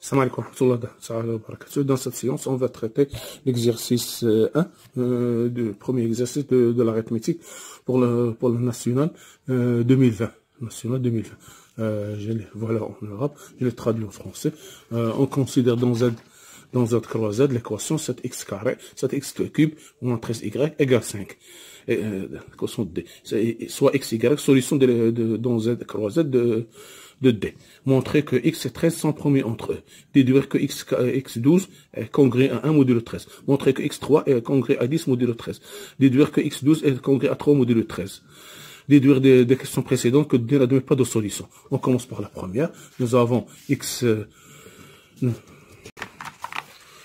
Salam alaikum wa rahmatullahi wa barakatuh. Dans cette séance, on va traiter l'exercice 1, le premier exercice de l'arithmétique pour le national 2020. National 2020. Voilà en arabe, je l'ai traduit en français. On considère dans Z croix Z l'équation 7x carré, 7x cube moins 13y égale 5. L'équation D. Soit xy, solution dans Z croix Z de D. Montrer que x est 13 sans premier entre eux. Déduire que x12 est congrès à 1 modulo 13. Montrer que x3 est congrès à 10 modulo 13. Déduire que x12 est congrès à 3 modulo 13. Déduire des questions précédentes que D n'admet pas de solution. On commence par la première. Nous avons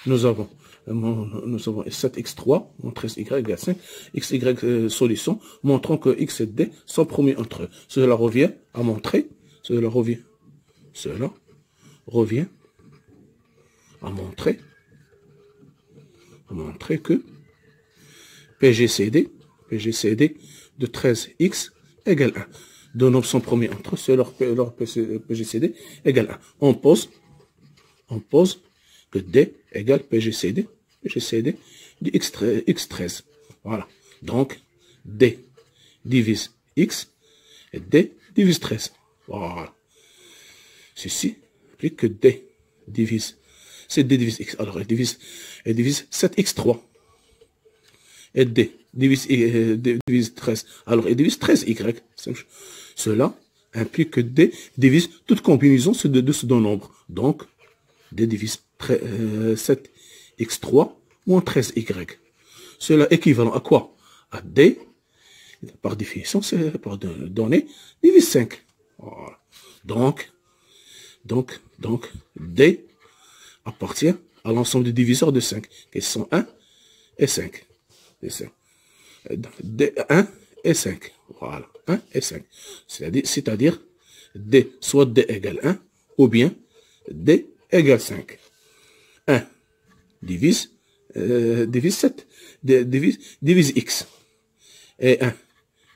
nous avons 7x3 moins 13y égale 5. xy solution. Montrons que x et D sont premiers entre eux. Cela revient à montrer. Cela revient à montrer que PGCD de 13x égale 1. Deux nombres sont premiers entre eux, c'est leur PGCD égale 1. On pose que D égale PGCD de x13. Voilà. Donc, D divise x et D divise 13. Voilà. Ceci implique que D divise, c'est D divise x. Alors, elle divise 7x3. Et D divise 13. Alors, elle divise 13y. Cela implique que D divise toute combinaison de ces deux nombres. Donc, D divise 7x3 moins 13y. Cela équivalent à quoi? À D, par définition, c'est pour donner, divise 5. Voilà. Donc, D appartient à l'ensemble des diviseurs de 5, qui sont 1 et 5. D 1 et 5. Voilà, 1 et 5. C'est-à-dire, D, soit D égale 1, ou bien D égale 5. 1 divise 7, divise x. Et 1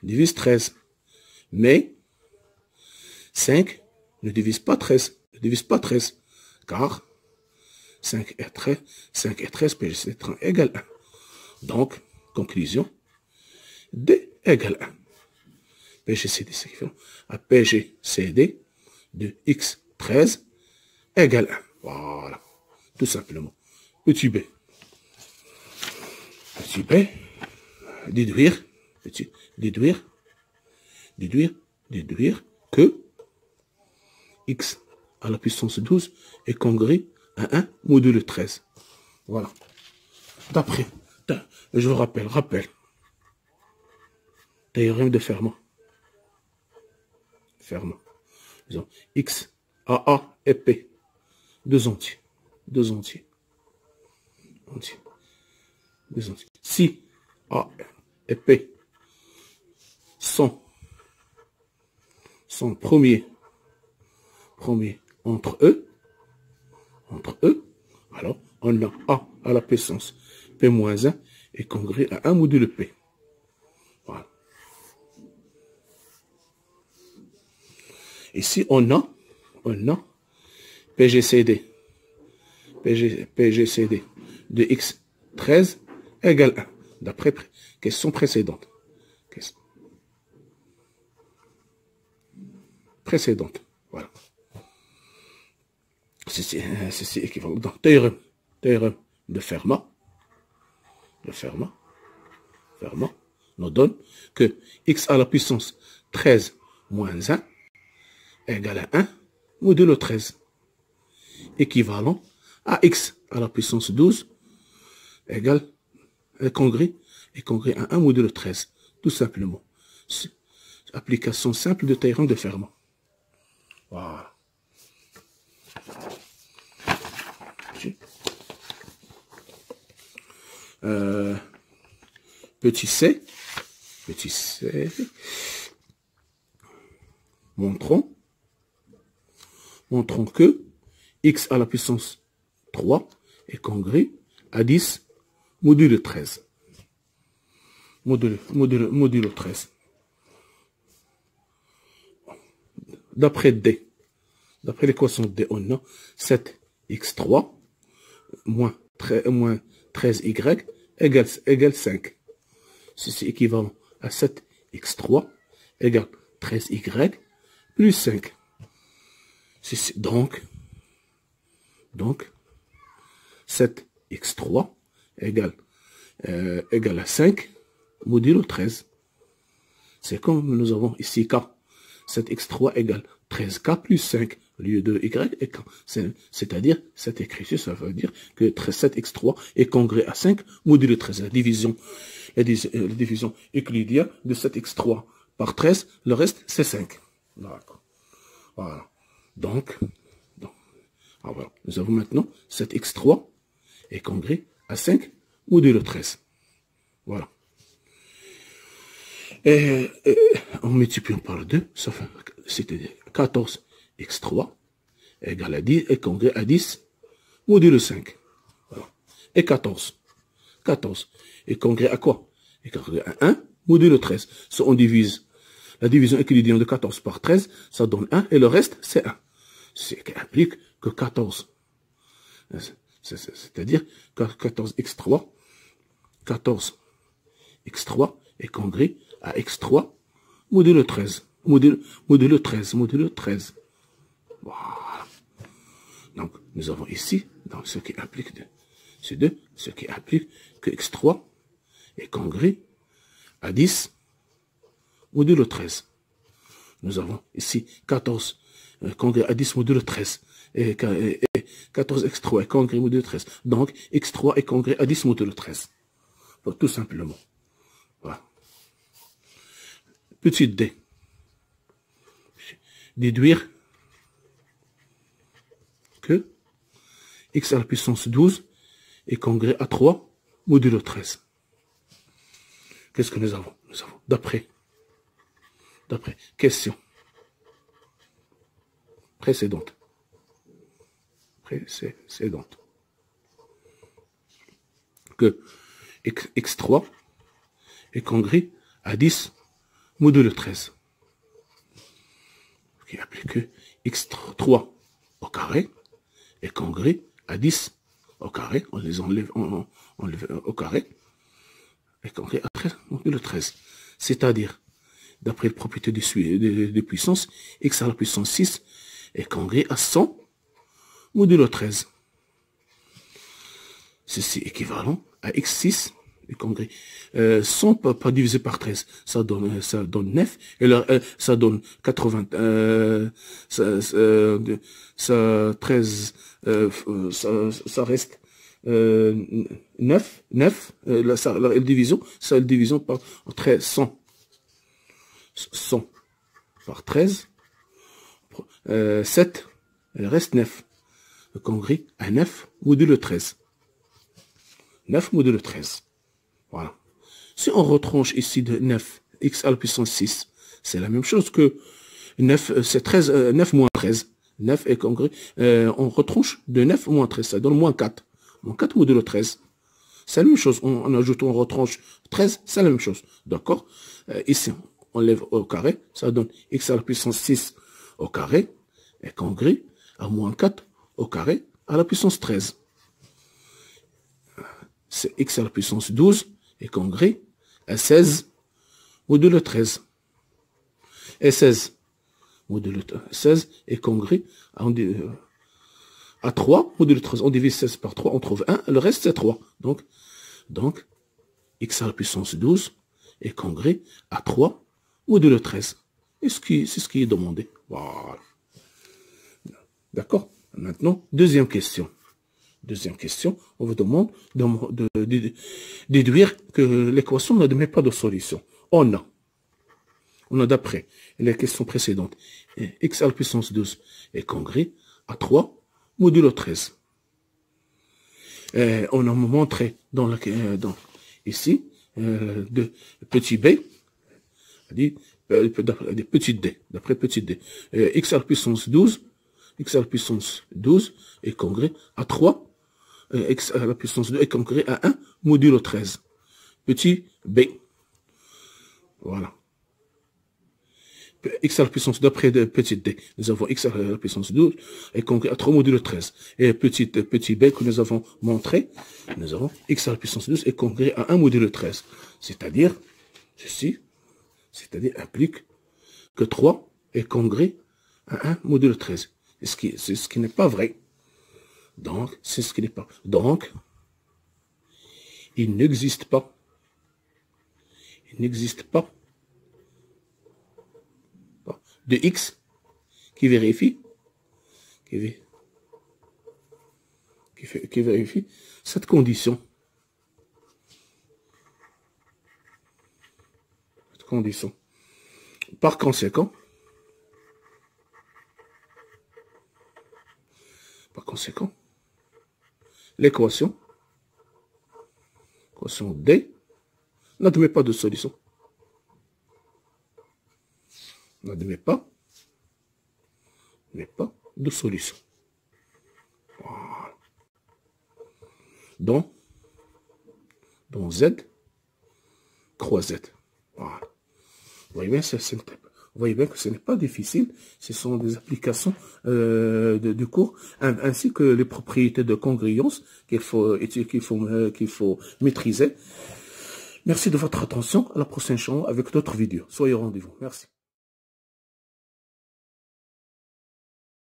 divise 13. Mais 5 ne divise pas 13. Car 5 et 13, PGCD égale 1. Donc, conclusion, D égale 1. PGCD, c'est équivalent à PGCD de x13 égale 1. Voilà. Tout simplement. Petit b. Déduire que x à la puissance 12 est congrès à 1 modulo 13. Voilà. D'après, je vous rappelle, théorème de Fermat. Disons, x, AA et P. Deux entiers. Si A et P sont premiers entre eux, alors on a A à la puissance P moins 1 est congrès à 1 modulo P. Voilà. Ici, on a PGCD de x13 égale 1. D'après question précédente. Voilà. C'est équivalent. Donc, théorème de Fermat nous donne que x à la puissance 13 moins 1 égale à 1 modulo 13. Équivalent à x à la puissance 12 égale congrès à 1 modulo 13. Tout simplement. Application simple de théorème de Fermat. Voilà. Petit c. Montrons que x à la puissance 3 est congrès à 10 modulo 13. Modulo 13. D'après D, d'après l'équation D, on a 7 x3 moins 13y égale 5. C'est équivalent à 7x3 égale 13y plus 5. Donc 7x3 égale à 5 modulo 13. C'est comme nous avons ici k. 7x3 égale 13k plus 5 au lieu de y et k. C'est-à-dire, cette écriture, ça veut dire que 7x3 est congrès à 5 modulo 13. La division euclidienne de 7x3 par 13, le reste, c'est 5. D'accord. Voilà. Donc, voilà. Nous avons maintenant 7x3 est congrès à 5 modulo 13. Voilà. Et en multipliant par 2, ça fait, c'est-à-dire 14x3 égale à 10, est congrès à 10 modulo 5. Voilà. Et 14 est congrès à quoi? Est congrès à 1 modulo 13. Si on divise la division euclidienne de 14 par 13, ça donne 1, et le reste, c'est 1. C'est qui implique que 14. C'est-à-dire que 14x3 est congrès à x3 modulo 13. Modulo 13. Voilà. Donc, nous avons ici, dans ce qui implique ce qui implique que x3 est congrès à 10 modulo 13. Nous avons ici 14 congrès à 10 modulo 13. Et 14x3 est congrès modulo 13. Donc, x3 est congrès à 10 modulo 13. Donc, tout simplement. Voilà. Petit d. Déduire que x à la puissance 12 est congrès à 3 modulo 13. Qu'est-ce que nous avons? Nous avons, d'après question précédente, que x3 est congrès à 10 modulo 13. Qui implique que x3 au carré est congrès à 10 au carré, on les enlève au carré, est congrès à 13 modulo 13. C'est-à-dire, d'après la propriété des puissances, x à la puissance 6 est congrès à 100 modulo 13. Ceci est équivalent à x6 est congrès. 100 pas divisé par 13, ça donne 9, et là, ça donne 80, ça 13, ça reste 9, la division, ça la division par 13, 100 par 13, 7, il reste 9. Le congrès à 9 modulo 13. 9 modulo 13. Voilà. Si on retranche ici de 9, x à la puissance 6, c'est la même chose que 9, c'est 13, 9 moins 13. 9 est congrès, on retranche de 9 moins 13, ça donne moins 4. Moins 4 modulo 13. C'est la même chose. On ajoute, on retranche 13, c'est la même chose. D'accord? Ici, on lève au carré, ça donne x à la puissance 6 au carré, est congrès à moins 4 au carré à la puissance 13. C'est x à la puissance 12 est congrès à 16 modulo 13. Et 16 modulo 16 est congrès à 3 modulo 13. On divise 16 par 3, on trouve 1, le reste c'est 3. Donc, x à la puissance 12 est congrès à 3 modulo 13. C'est ce qui est demandé. Voilà. D'accord? Maintenant, deuxième question. On vous demande de déduire que l'équation n'admet pas de solution. On a d'après les questions précédentes, x à la puissance 12 est congrès à 3 modulo 13. On a montré ici, de petit b, d'après petit d, x à la puissance 12 est congrès à 3, x à la puissance 2 est congrès à 1 modulo 13. Petit b. Voilà. x à la puissance 2 après de petit d. Nous avons x à la puissance 12 est congrès à 3 modulo 13. Et petit b que nous avons montré, nous avons x à la puissance 12 est congrès à 1 modulo 13. C'est-à-dire, ceci, c'est-à-dire implique que 3 est congrès à 1 modulo 13. C'est ce qui n'est pas vrai. Donc, c'est ce qui n'est pas. Donc, il n'existe pas. Il n'existe pas de x qui vérifie cette condition. Par conséquent, l'équation D n'admet pas de solution. N'admet pas de solution. Voilà. Donc Z croix Z. Voilà. Vous voyez bien, que ce n'est pas difficile. Ce sont des applications du cours, ainsi que les propriétés de congruence qu'il faut maîtriser. Merci de votre attention. À la prochaine chaîne avec d'autres vidéos. Soyez au rendez-vous. Merci.